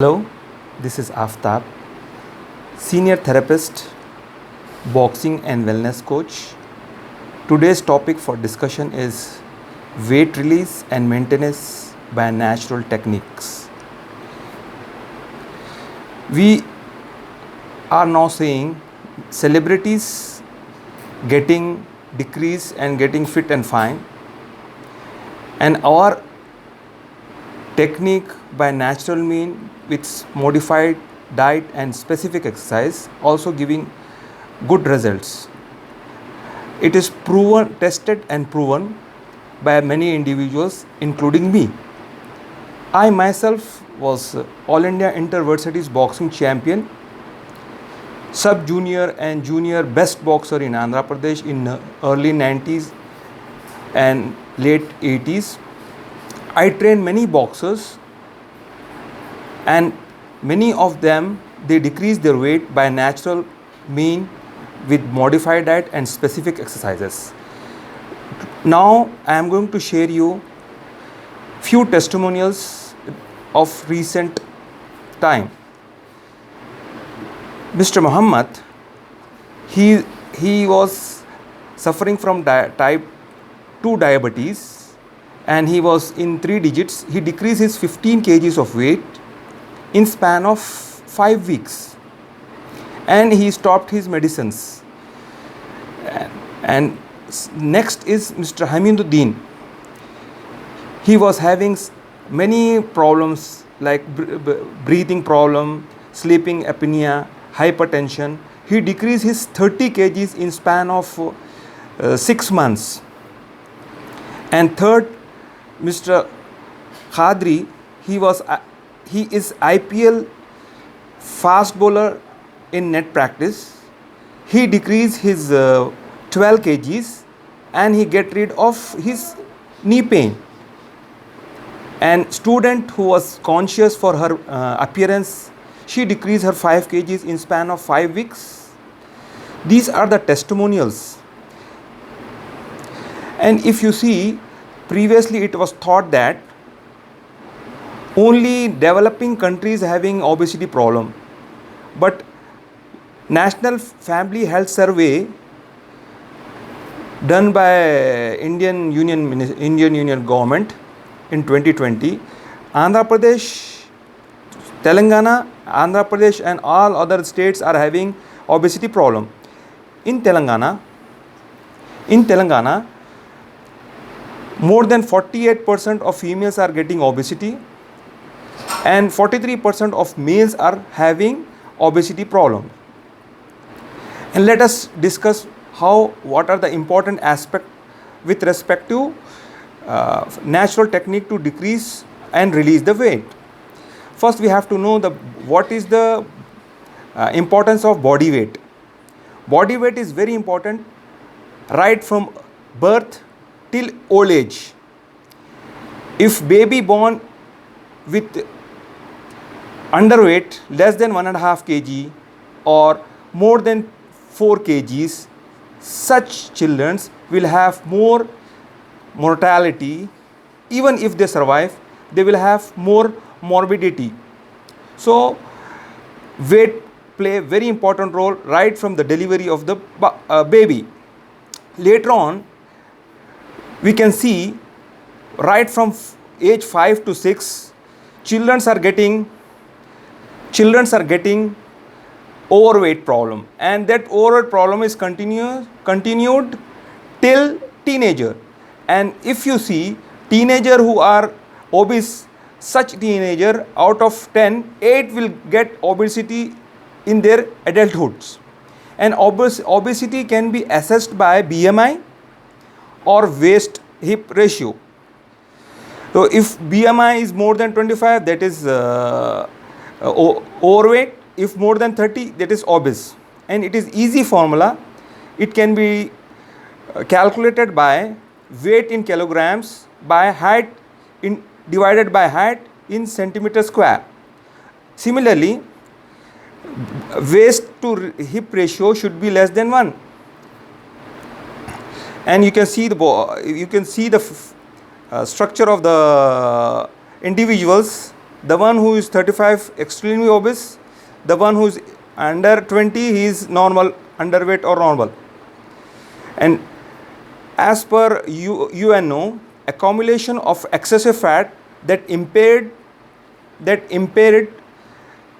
Hello, this is Aftab, senior therapist, boxing and wellness coach. Today's topic for discussion is weight release and maintenance by natural techniques. We are now seeing celebrities getting decrease and getting fit and fine, and our technique by natural mean with modified diet and specific exercise also giving good results. It is proven, tested and proven by many individuals including me. I myself was All India Inter-Versities boxing champion, sub junior and junior best boxer in Andhra Pradesh in early 90s and late 80s. I trained many boxers, and many of them they decrease their weight by natural mean with modified diet and specific exercises. Now I am going to share you few testimonials of recent time. Mr. Muhammad, he was suffering from type 2 diabetes, and he was in 3 digits. He decreased his 15 kgs of weight in span of 5 weeks, and he stopped his medicines. And next is Mr. Hamiduddin. He was having many problems like breathing problem, sleeping apnea, hypertension. He decreased his 30 kgs in span of 6 months. And third, Mr. Khadri, he is IPL fast bowler in net practice. He decreased his 12 kgs and he get rid of his knee pain. And student who was conscious for her appearance, she decreased her 5 kgs in span of 5 weeks. These are the testimonials. And if you see, previously it was thought that only developing countries having obesity problem, but National Family Health Survey done by Indian Union government in 2020, Andhra Pradesh, Telangana, Andhra Pradesh and all other states are having obesity problem. In Telangana, more than 48% of females are getting obesity, and 43% of males are having obesity problem. And let us discuss what are the important aspects with respect to natural technique to decrease and release the weight. First, we have to know what is the importance of body weight. Body weight is very important right from birth till old age. If baby born with underweight less than 1.5 kg or more than 4 kgs, such children will have more mortality. Even if they survive, they will have more morbidity. So weight play a very important role right from the delivery of the baby. Later on, we can see right from age 5 to 6, children are getting overweight problem, and that overweight problem is continued till teenager. And if you see teenager who are obese, such teenager out of 10, 8 will get obesity in their adulthoods. And obesity can be assessed by BMI or waist hip ratio. So if BMI is more than 25, that is overweight. If more than 30, that is obese. And it is easy formula. It can be calculated by weight in kilograms by height divided by height in centimeter square. Similarly, waist to hip ratio should be less than 1. And you can see the structure of the individuals the one who is 35 extremely obese, the one who is under 20 he is normal, underweight or normal. And as per UNO, accumulation of excessive fat that impaired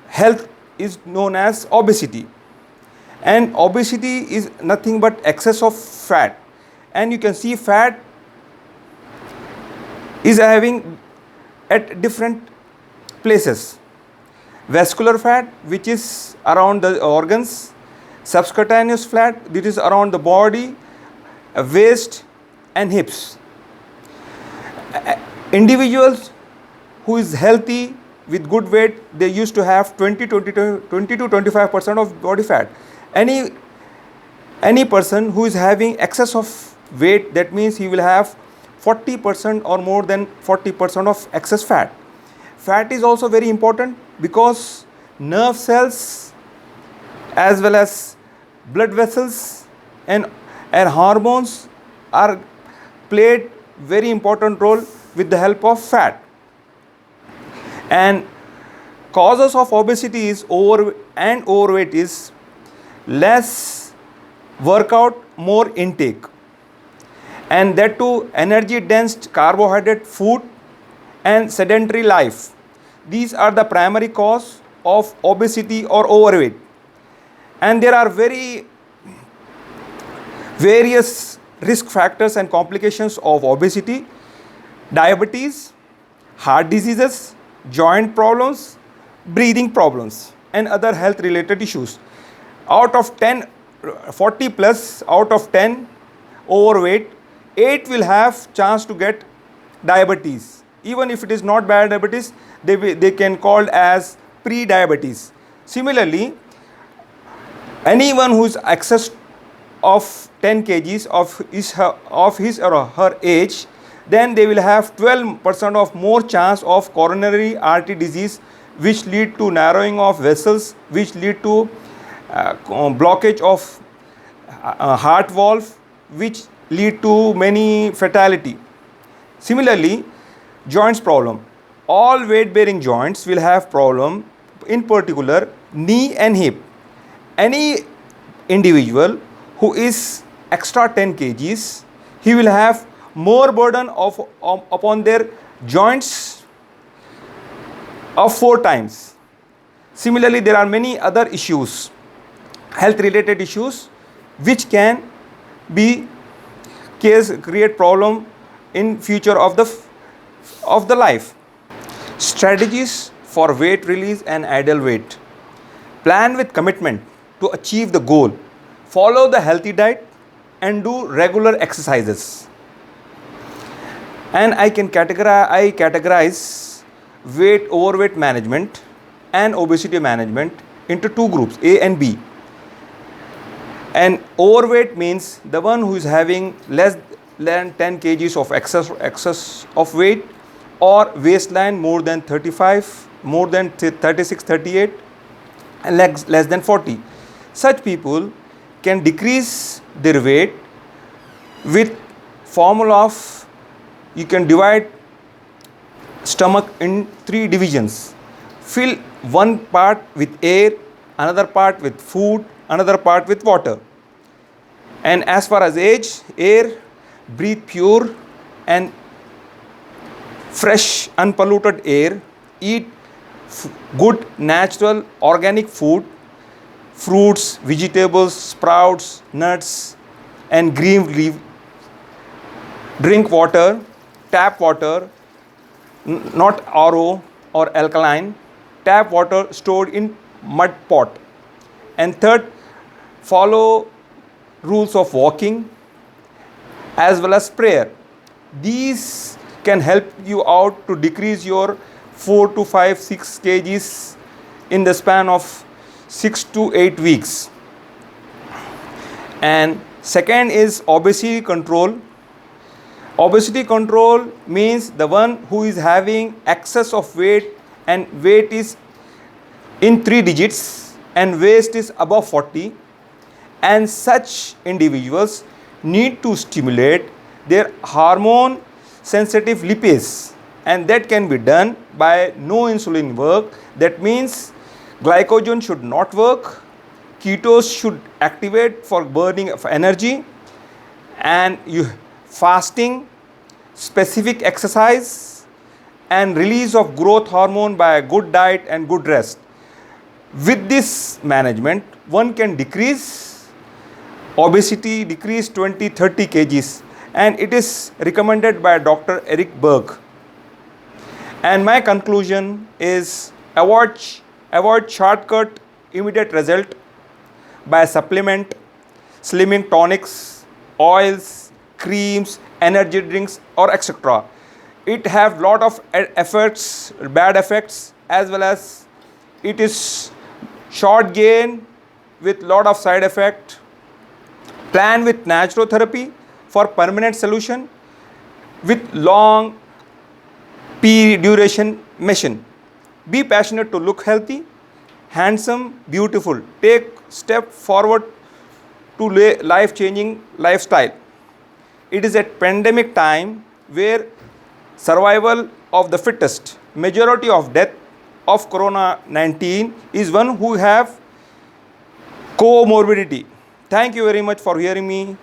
health is known as obesity. And obesity is nothing but excess of fat. And you can see fat is having at different places. Vascular fat, which is around the organs, subcutaneous fat, which is around the body, waist and hips. Individuals who is healthy with good weight, they used to have 20 to 25% of body fat. Any person who is having excess of weight, that means he will have 40% or more than 40% of excess fat. Fat is also very important because nerve cells as well as blood vessels and hormones are played very important role with the help of fat. And causes of obesity is overweight is less workout, more intake, and that too energy dense carbohydrate food and sedentary life. These are the primary cause of obesity or overweight. And there are various risk factors and complications of obesity: diabetes, heart diseases, joint problems, breathing problems, and other health related issues. Out of 10, 40 plus out of 10 overweight, 8 will have chance to get diabetes. Even if it is not bad diabetes, they can call as pre-diabetes. Similarly, anyone who is excess of 10 kgs of his or her age, then they will have 12% of more chance of coronary artery disease, which lead to narrowing of vessels, which lead to blockage of heart valve, which lead to many fatality. Similarly, joints problem. All weight bearing joints will have problem, in particular knee and hip. Any individual who is extra 10 kgs, he will have more burden upon their joints of 4 times. Similarly, there are many other issues, health related issues, which can create problem in future of the life. Strategies for weight release and ideal weight. Plan with commitment to achieve the goal. Follow the healthy diet and do regular exercises. And I categorize overweight management and obesity management into 2 groups, A and B. And overweight means the one who is having less than 10 kgs of excess of weight, or waistline more than 35, more than 36, 38, and less than 40. Such people can decrease their weight with formula of, you can divide stomach in 3 divisions. Fill one part with air, another part with food, another part with water. And as far as age, air, breathe pure and fresh unpolluted air, eat good natural organic food, fruits, vegetables, sprouts, nuts and green leaf. Drink water, tap water, not RO or alkaline, tap water stored in mud pot. And third, follow rules of walking as well as prayer. These can help you out to decrease your 4 to 5, 6 kgs in the span of 6 to 8 weeks. And second is obesity control. Obesity control means the one who is having excess of weight and weight is in 3 digits and waist is above 40, and such individuals need to stimulate their hormone sensitive lipase and that can be done by no insulin work. That means glycogen should not work, ketos should activate for burning of energy, and fasting, specific exercise, and release of growth hormone by a good diet and good rest. With this management, one can decrease obesity, decrease 20-30 kgs, and it is recommended by Dr. Eric Berg. And my conclusion is avoid shortcut immediate result by supplement, slimming tonics, oils, creams, energy drinks, or etc. It have lot of effects, bad effects, as well as it is short gain with lot of side effect. Plan with naturotherapy for permanent solution with long duration mission. Be passionate to look healthy, handsome, beautiful. Take step forward to life-changing lifestyle. It is a pandemic time where survival of the fittest. Majority of death of corona-19 is one who have comorbidity. Thank you very much for hearing me.